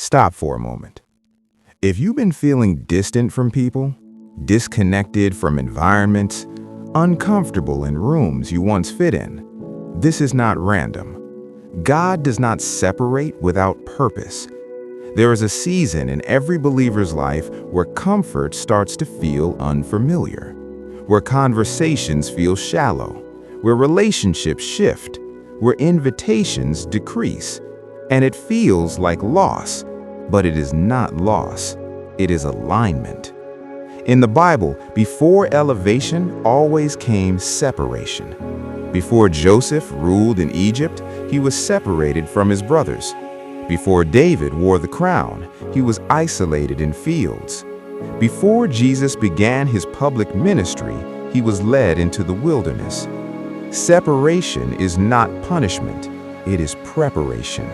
stop for a moment. If you've been feeling distant from people, disconnected from environments, uncomfortable in rooms you once fit in, this is not random. God does not separate without purpose. There is a season in every believer's life where comfort starts to feel unfamiliar, where conversations feel shallow, where relationships shift, where invitations decrease, and it feels like loss, but it is not loss. It is alignment. In the Bible, before elevation always came separation. Before Joseph ruled in Egypt, he was separated from his brothers. Before David wore the crown, he was isolated in fields. Before Jesus began his public ministry, he was led into the wilderness. Separation is not punishment, it is preparation.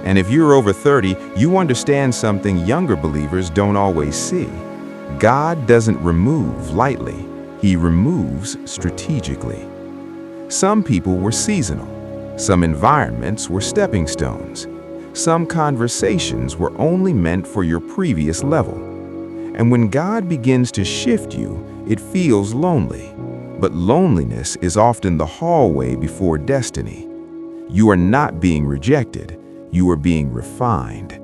And if you're over 30, you understand something younger believers don't always see. God doesn't remove lightly, He removes strategically. Some people were seasonal. Some environments were stepping stones. Some conversations were only meant for your previous level. And when God begins to shift you, it feels lonely. But loneliness is often the hallway before destiny. You are not being rejected. You are being refined.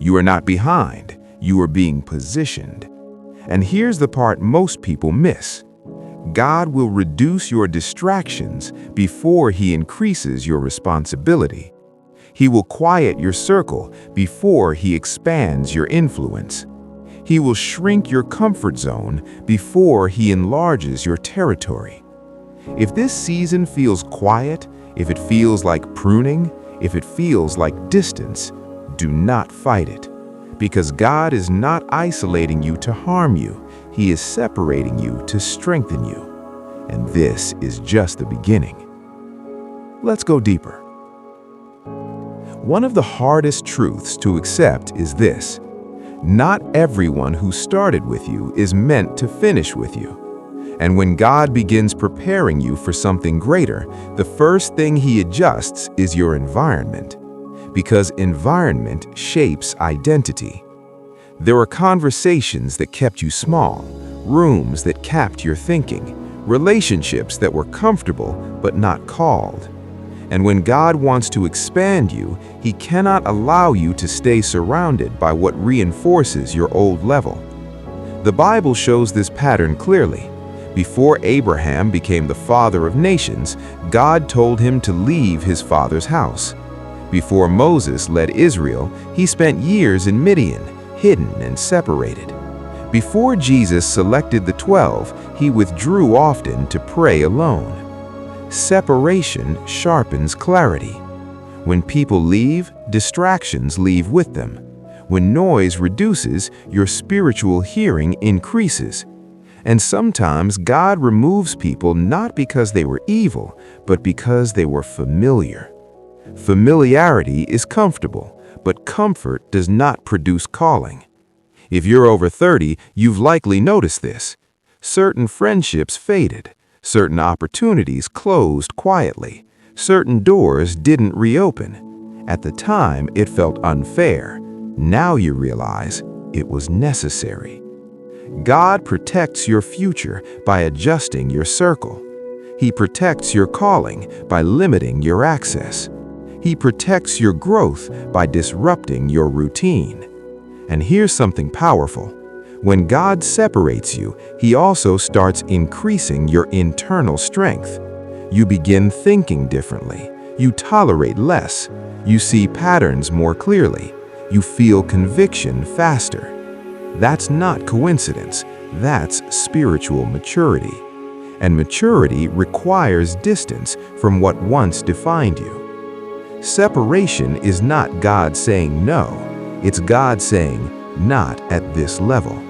You are not behind. You are being positioned. And here's the part most people miss. God will reduce your distractions before He increases your responsibility. He will quiet your circle before He expands your influence. He will shrink your comfort zone before He enlarges your territory. If this season feels quiet, if it feels like pruning, if it feels like distance, do not fight it. Because God is not isolating you to harm you. He is separating you to strengthen you. And this is just the beginning. Let's go deeper. One of the hardest truths to accept is this: not everyone who started with you is meant to finish with you. And when God begins preparing you for something greater, the first thing He adjusts is your environment. Because environment shapes identity. There are conversations that kept you small, rooms that capped your thinking, relationships that were comfortable but not called. And when God wants to expand you, He cannot allow you to stay surrounded by what reinforces your old level. The Bible shows this pattern clearly. Before Abraham became the father of nations, God told him to leave his father's house. Before Moses led Israel, he spent years in Midian, hidden and separated. Before Jesus selected the 12, he withdrew often to pray alone. Separation sharpens clarity. When people leave, distractions leave with them. When noise reduces, your spiritual hearing increases. And sometimes God removes people not because they were evil, but because they were familiar. Familiarity is comfortable, but comfort does not produce calling. If you're over 30, you've likely noticed this. Certain friendships faded. Certain opportunities closed quietly. Certain doors didn't reopen. At the time, it felt unfair. Now you realize it was necessary. God protects your future by adjusting your circle. He protects your calling by limiting your access. He protects your growth by disrupting your routine. And here's something powerful. When God separates you, He also starts increasing your internal strength. You begin thinking differently. You tolerate less. You see patterns more clearly. You feel conviction faster. That's not coincidence. That's spiritual maturity. And maturity requires distance from what once defined you. Separation is not God saying no. It's God saying, not at this level.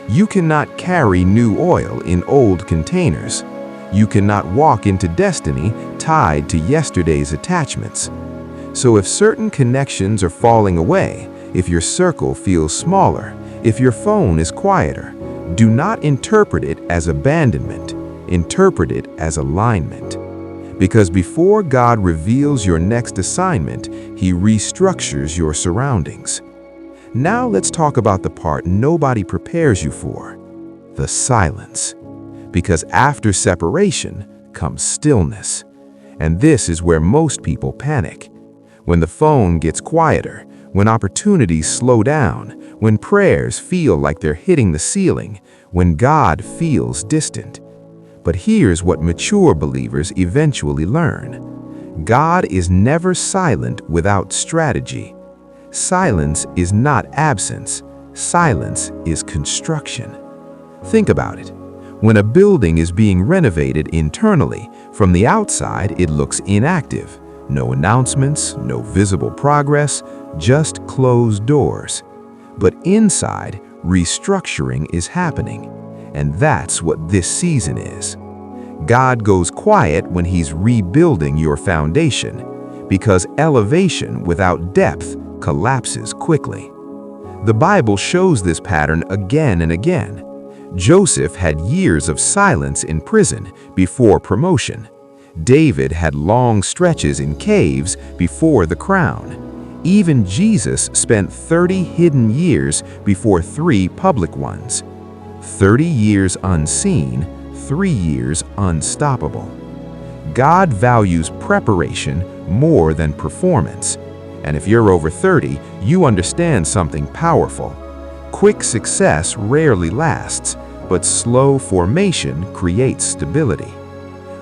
You cannot carry new oil in old containers. You cannot walk into destiny tied to yesterday's attachments. So if certain connections are falling away, if your circle feels smaller, if your phone is quieter, do not interpret it as abandonment. Interpret it as alignment. Because before God reveals your next assignment, He restructures your surroundings. Now let's talk about the part nobody prepares you for, the silence. Because after separation comes stillness. And this is where most people panic. When the phone gets quieter, when opportunities slow down, when prayers feel like they're hitting the ceiling, when God feels distant. But here's what mature believers eventually learn. God is never silent without strategy. Silence is not absence. Silence is construction. Think about it. When a building is being renovated internally, from the outside it looks inactive. No announcements, no visible progress, just closed doors. But inside, restructuring is happening. And that's what this season is. God goes quiet when He's rebuilding your foundation, because elevation without depth collapses quickly. The Bible shows this pattern again and again. Joseph had years of silence in prison before promotion. David had long stretches in caves before the crown. Even Jesus spent 30 hidden years before 3 public ones. 30 years unseen, 3 years unstoppable. God values preparation more than performance. And if you're over 30, you understand something powerful. Quick success rarely lasts, but slow formation creates stability.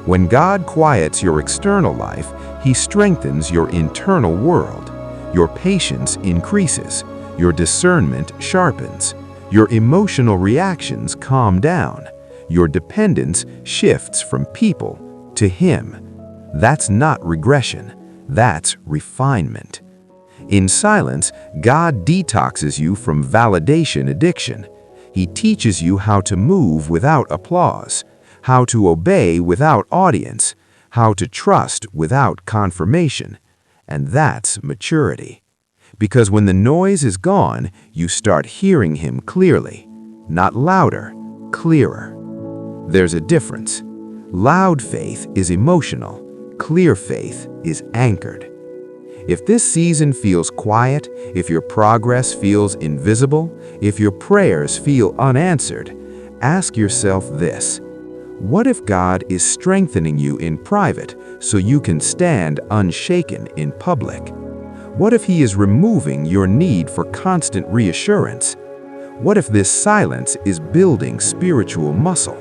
When God quiets your external life, He strengthens your internal world. Your patience increases, your discernment sharpens, your emotional reactions calm down, your dependence shifts from people to Him. That's not regression, that's refinement. In silence, God detoxes you from validation addiction. He teaches you how to move without applause, how to obey without audience, how to trust without confirmation. And that's maturity. Because when the noise is gone, you start hearing Him clearly. Not louder, clearer. There's a difference. Loud faith is emotional. Clear faith is anchored. If this season feels quiet, if your progress feels invisible, if your prayers feel unanswered, ask yourself this. What if God is strengthening you in private so you can stand unshaken in public? What if He is removing your need for constant reassurance? What if this silence is building spiritual muscle?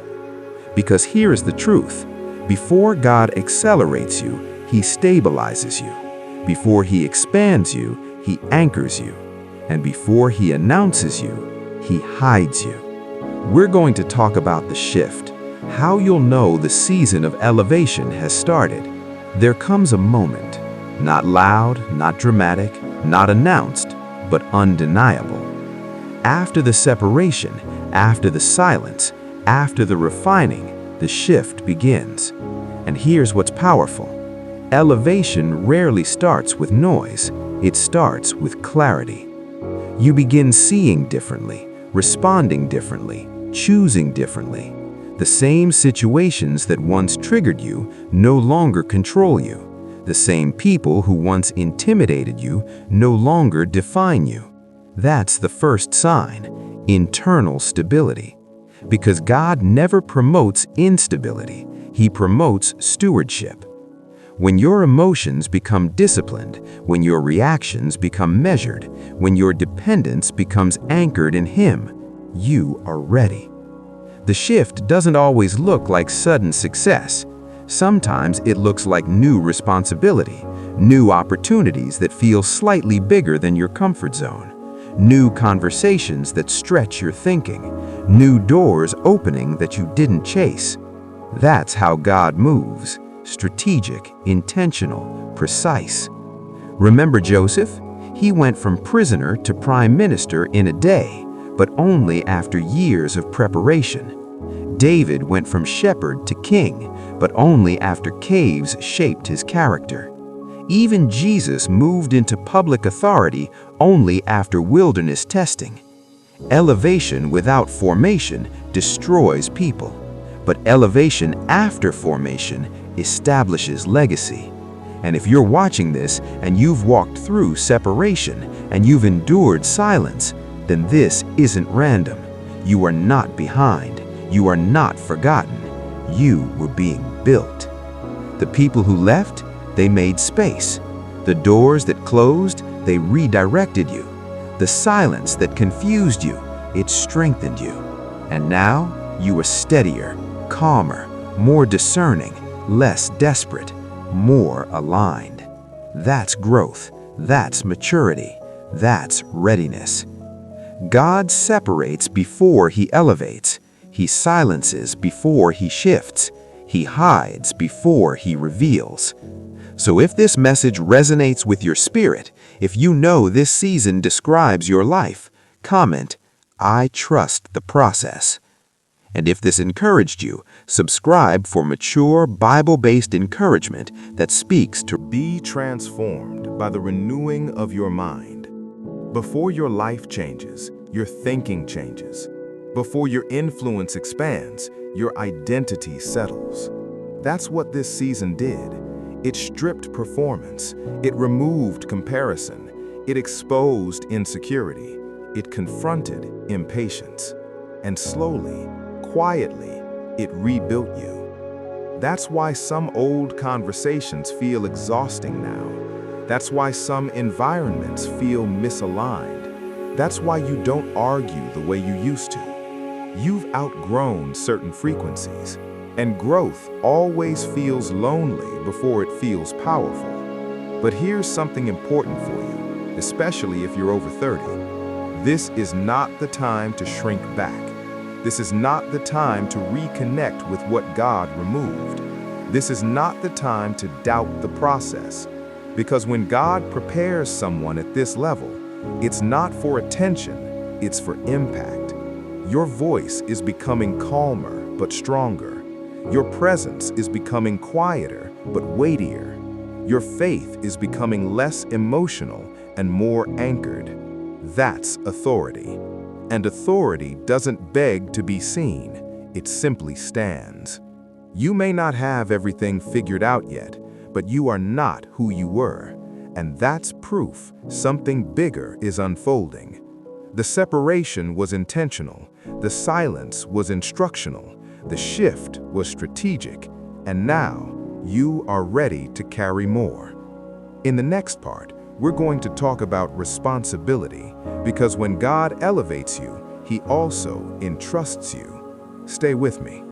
Because here is the truth. Before God accelerates you, He stabilizes you. Before He expands you, He anchors you. And before He announces you, He hides you. We're going to talk about the shift, how you'll know the season of elevation has started. There comes a moment, not loud, not dramatic, not announced, but undeniable. After the separation, after the silence, after the refining, the shift begins. And here's what's powerful. Elevation rarely starts with noise, it starts with clarity. You begin seeing differently, responding differently, choosing differently. The same situations that once triggered you no longer control you. The same people who once intimidated you no longer define you. That's the first sign, internal stability. Because God never promotes instability, He promotes stewardship. When your emotions become disciplined, when your reactions become measured, when your dependence becomes anchored in Him, you are ready. The shift doesn't always look like sudden success. Sometimes it looks like new responsibility, new opportunities that feel slightly bigger than your comfort zone, new conversations that stretch your thinking, new doors opening that you didn't chase. That's how God moves. Strategic, intentional, precise. Remember Joseph? He went from prisoner to prime minister in a day, but only after years of preparation. David went from shepherd to king, but only after caves shaped his character. Even Jesus moved into public authority only after wilderness testing. Elevation without formation destroys people, but elevation after formation establishes legacy. And if you're watching this and you've walked through separation and you've endured silence, then this isn't random. You are not behind. You are not forgotten. You were being built. The people who left, they made space. The doors that closed, they redirected you. The silence that confused you, it strengthened you. And now you are steadier, calmer, more discerning, less desperate, more aligned. That's growth. That's maturity. That's readiness. God separates before He elevates. He silences before He shifts. He hides before He reveals. So if this message resonates with your spirit, if you know this season describes your life, comment, "I trust the process." And if this encouraged you, subscribe for mature, Bible-based encouragement that speaks to Be transformed by the renewing of your mind. Before your life changes, your thinking changes. Before your influence expands, your identity settles. That's what this season did. It stripped performance. It removed comparison. It exposed insecurity. It confronted impatience. And slowly, quietly, it rebuilt you. That's why some old conversations feel exhausting now. That's why some environments feel misaligned. That's why you don't argue the way you used to. You've outgrown certain frequencies. And growth always feels lonely before it feels powerful. But here's something important for you, especially if you're over 30. This is not the time to shrink back. This is not the time to reconnect with what God removed. This is not the time to doubt the process. Because when God prepares someone at this level, it's not for attention, it's for impact. Your voice is becoming calmer but stronger. Your presence is becoming quieter but weightier. Your faith is becoming less emotional and more anchored. That's authority. And authority doesn't beg to be seen, it simply stands. You may not have everything figured out yet, but you are not who you were. And that's proof something bigger is unfolding. The separation was intentional. The silence was instructional. The shift was strategic. And now, you are ready to carry more. In the next part, we're going to talk about responsibility, because when God elevates you, He also entrusts you. Stay with me.